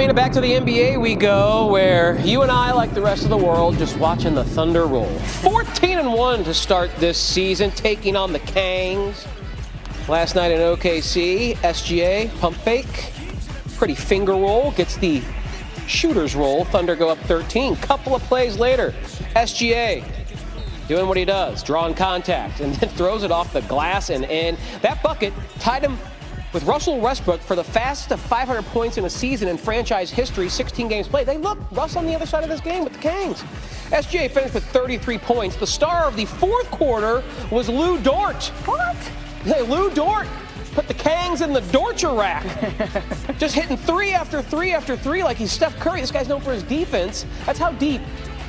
Mina, back to the NBA we go, where you and I, like the rest of the world, just watching the Thunder roll. 14-1 to start this season, taking on the Kangs. Last night in OKC, SGA, pump fake, pretty finger roll, gets the shooter's roll. Thunder go up 13. Couple of plays later, SGA doing what he does, drawing contact, and then throws it off the glass and in. That bucket tied him with Russell Westbrook for the fastest of 500 points in a season in franchise history, 16 games played. They look, Russ on the other side of this game with the Kangs. SGA finished with 33 points. The star of the fourth quarter was Lou Dort. What? Hey, Lou Dort put the Kangs in the Dorture rack. Just hitting three after three after three like he's Steph Curry. This guy's known for his defense. That's how deep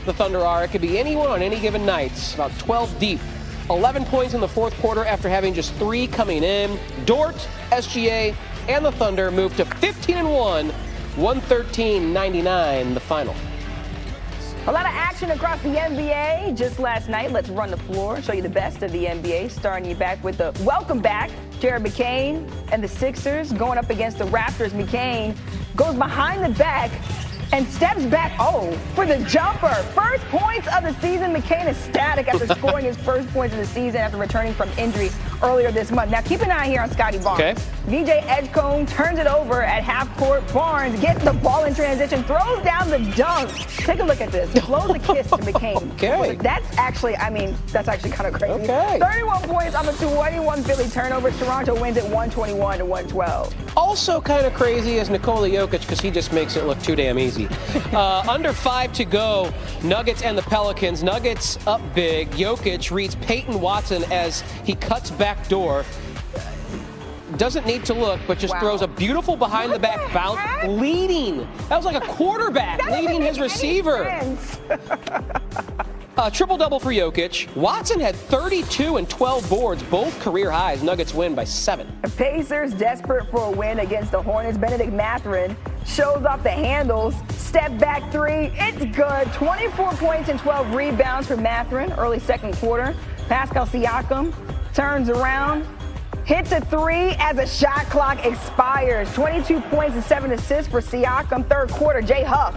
the Thunder are. It could be anyone on any given night. It's about 12 deep. 11 points in the fourth quarter after having just 3 coming in. Dort, SGA, and the Thunder moved to 15-1, 113-99 the final. A lot of action across the NBA just last night. Let's run the floor, show you the best of the NBA. Starting you back with the welcome back, Jared McCain and the Sixers going up against the Raptors. McCain goes behind the back and steps back, for the jumper. First points of the season. McCain is static after scoring his first points of the season after returning from injury earlier this month. Now, keep an eye here on Scotty Barnes. Okay. VJ Edgecombe turns it over at half court. Barnes gets the ball in transition, throws down the dunk. Take a look at this. Blows a kiss to McCain. Okay. That's actually kind of crazy. Okay. 31 points on the 21 Philly turnovers. Toronto wins it 121-112. Also kind of crazy is Nikola Jokic, because he just makes it look too damn easy. Under 5 to go, Nuggets and the Pelicans. Nuggets up big. Jokic reads Peyton Watson as he cuts back door. Doesn't need to look, but just throws a beautiful behind-the-back bounce, leading. That was like a quarterback leading his receiver. Triple-double for Jokic. Watson had 32 and 12 boards, both career highs. Nuggets win by 7. The Pacers desperate for a win against the Hornets. Benedict Mathurin shows off the handles. Step back three. It's good. 24 points and 12 rebounds for Mathurin early second quarter. Pascal Siakam turns around, hits a three as the shot clock expires. 22 points and 7 assists for Siakam. Third quarter, Jay Huff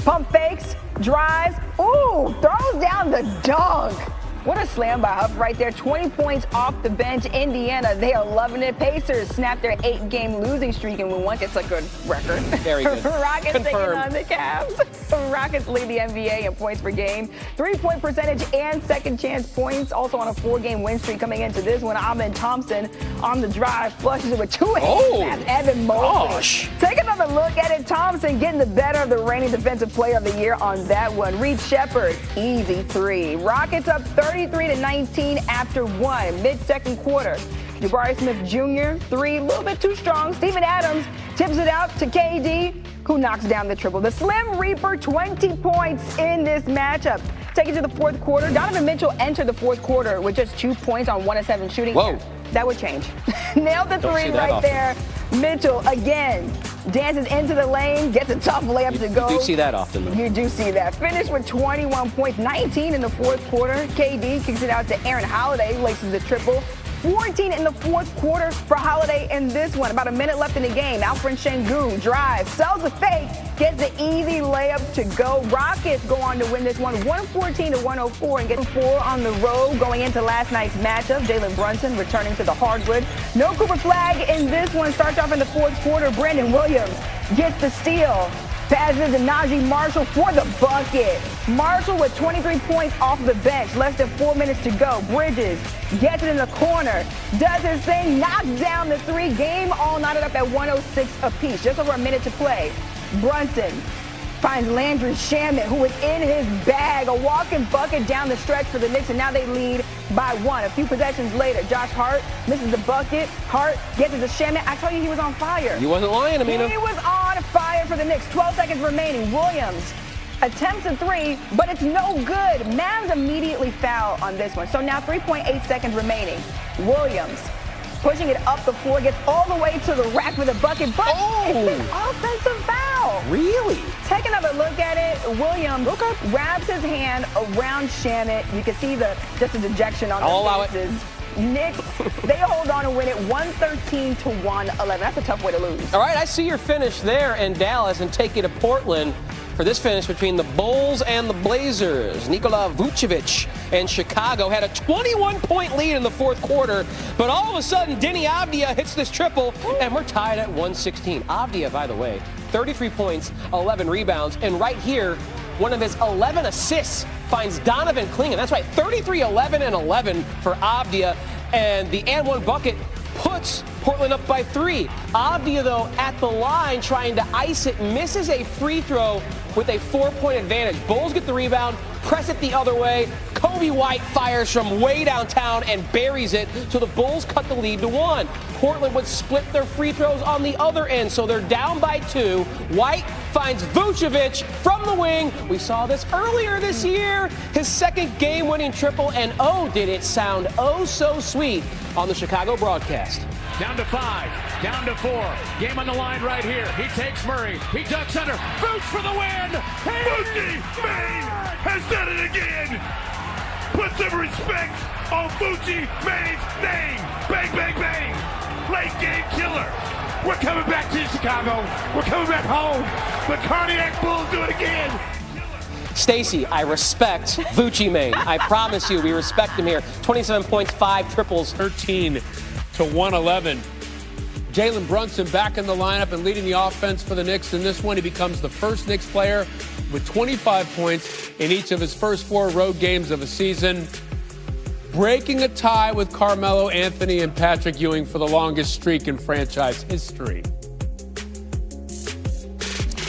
pump fakes, drives, throws down the dunk. What a slam by Huff right there. 20 points off the bench. Indiana, they are loving it. Pacers snap their 8-game losing streak, and when one gets a good record. Very good. Rockets taking on the Cavs. Rockets lead the NBA in points per game. 3-point percentage and second chance points. Also on a 4-game win streak coming into this one. Amen Thompson on the drive flushes it with 2 hands. That's Evan Mobley. Gosh. Take another look at it. Thompson getting the better of the reigning defensive player of the year on that one. Reed Shepherd, easy 3. Rockets up 33-19 after 1, mid-second quarter. Jabari Smith Jr., 3, a little bit too strong. Steven Adams tips it out to KD, who knocks down the triple. The Slim Reaper, 20 points in this matchup. Take it to the fourth quarter. Donovan Mitchell entered the fourth quarter with just 2 points on 1 of 7 shooting. Whoa. That would change. Nailed the 3 right there. Mitchell again dances into the lane, gets a tough layup to go. You do see that often, though. You do see that. Finished with 21 points, 19 in the fourth quarter. KD kicks it out to Aaron Holiday, laces the triple. 14 in the fourth quarter for Holiday in this one. About a minute left in the game. Alfred Sengun drives, sells the fake, gets the easy layup to go. Rockets go on to win this one 114-104 and get 4 on the road going into last night's matchup. Jalen Brunson returning to the hardwood. No Cooper flag in this one. Starts off in the fourth quarter. Brandon Williams gets the steal. Passes to Najee Marshall for the bucket. Marshall with 23 points off the bench. Less than 4 minutes to go. Bridges gets it in the corner. Does his thing. Knocks down the 3. Game all knotted up at 106 apiece. Just over a minute to play. Brunson finds Landry Shamet, who is in his bag. A walking bucket down the stretch for the Knicks, and now they lead by 1. A few possessions later, Josh Hart misses the bucket. Hart gets it to Shamet. I told you he was on fire. You wasn't lying, Amina. He was on fire for the Knicks. 12 seconds remaining. Williams attempts a 3, but it's no good. Mavs immediately foul on this one. So now 3.8 seconds remaining. Williams pushing it up the floor, gets all the way to the rack with a bucket, but it's an offensive foul. Really? Take another look at it. Williams wraps his hand around Shannon. You can see just a dejection on I'll allow faces. Knicks, they hold on and win it 113-111. That's a tough way to lose. All right, I see your finish there in Dallas and take you to Portland for this finish between the Bulls and the Blazers. Nikola Vucevic and Chicago had a 21-point lead in the fourth quarter, but all of a sudden, Denny Avdija hits this triple, and we're tied at 116. Avdija, by the way, 33 points, 11 rebounds, and right here, one of his 11 assists finds Donovan Clingan. That's right, 33, 11, and 11 for Avdija, and the and one bucket puts Portland up by 3. Avdija, though, at the line trying to ice it, misses a free throw with a 4-point advantage. Bulls get the rebound, press it the other way. Kobe White fires from way downtown and buries it, so the Bulls cut the lead to 1. Portland would split their free throws on the other end, so they're down by 2. White finds Vucevic from the wing. We saw this earlier this year. His second game-winning triple, and oh, did it sound oh so sweet on the Chicago broadcast. Down to 5, down to 4. Game on the line right here. He takes Murray. He ducks under. Boots for the win. Bucci Maine has done it again. Put some respect on Bucci Maine's name. Bang, bang, bang. Late game killer. We're coming back to Chicago. We're coming back home. The Cardiac Bulls do it again. Stacy, I respect Vucci Maine. I promise you, we respect him here. 27 points, 5 triples. 13-111. Jalen Brunson back in the lineup and leading the offense for the Knicks. In this one, he becomes the first Knicks player with 25 points in each of his first 4 road games of a season, breaking a tie with Carmelo Anthony and Patrick Ewing for the longest streak in franchise history.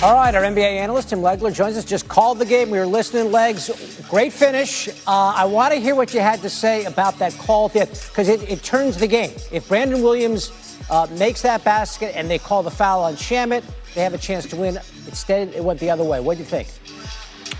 All right, our NBA analyst, Tim Legler, joins us. Just called the game. We were listening, Legs. Great finish. I want to hear what you had to say about that call, because it turns the game. If Brandon Williams makes that basket and they call the foul on Shamet, they have a chance to win. Instead, it went the other way. What do you think?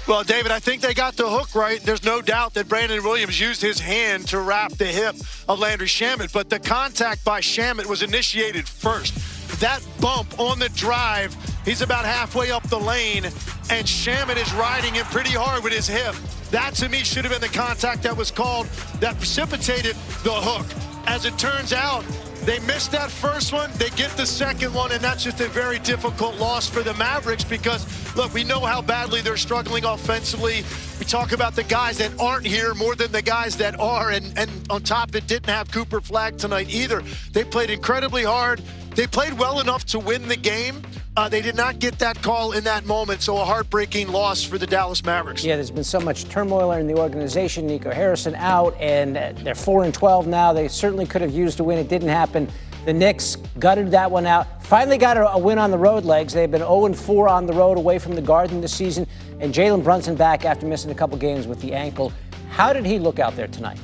Well, David, I think they got the hook right. There's no doubt that Brandon Williams used his hand to wrap the hip of Landry Shamet, but the contact by Shamet was initiated first. That bump on the drive, he's about halfway up the lane, and Shamet is riding him pretty hard with his hip. That, to me, should have been the contact that was called that precipitated the hook. As it turns out, they missed that first one, they get the second one, and that's just a very difficult loss for the Mavericks because, look, we know how badly they're struggling offensively. We talk about the guys that aren't here more than the guys that are, and on top of it, didn't have Cooper Flagg tonight either. They played incredibly hard. They played well enough to win the game. They did not get that call in that moment, so a heartbreaking loss for the Dallas Mavericks. Yeah, there's been so much turmoil in the organization. Nico Harrison out, and they're 4-12 now. They certainly could have used a win. It didn't happen. The Knicks gutted that one out. Finally got a win on the road, Legs. They've been 0-4 on the road away from the Garden this season. And Jalen Brunson back after missing a couple games with the ankle. How did he look out there tonight?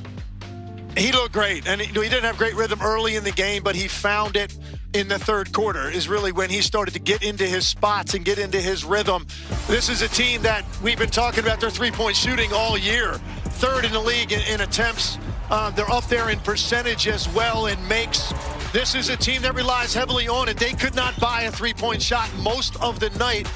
He looked great, and he didn't have great rhythm early in the game, but he found it in the third quarter is really when he started to get into his spots and get into his rhythm. This is a team that we've been talking about their three-point shooting all year. Third in the league in attempts. They're up there in percentage as well in makes. This is a team that relies heavily on it. They could not buy a three-point shot most of the night.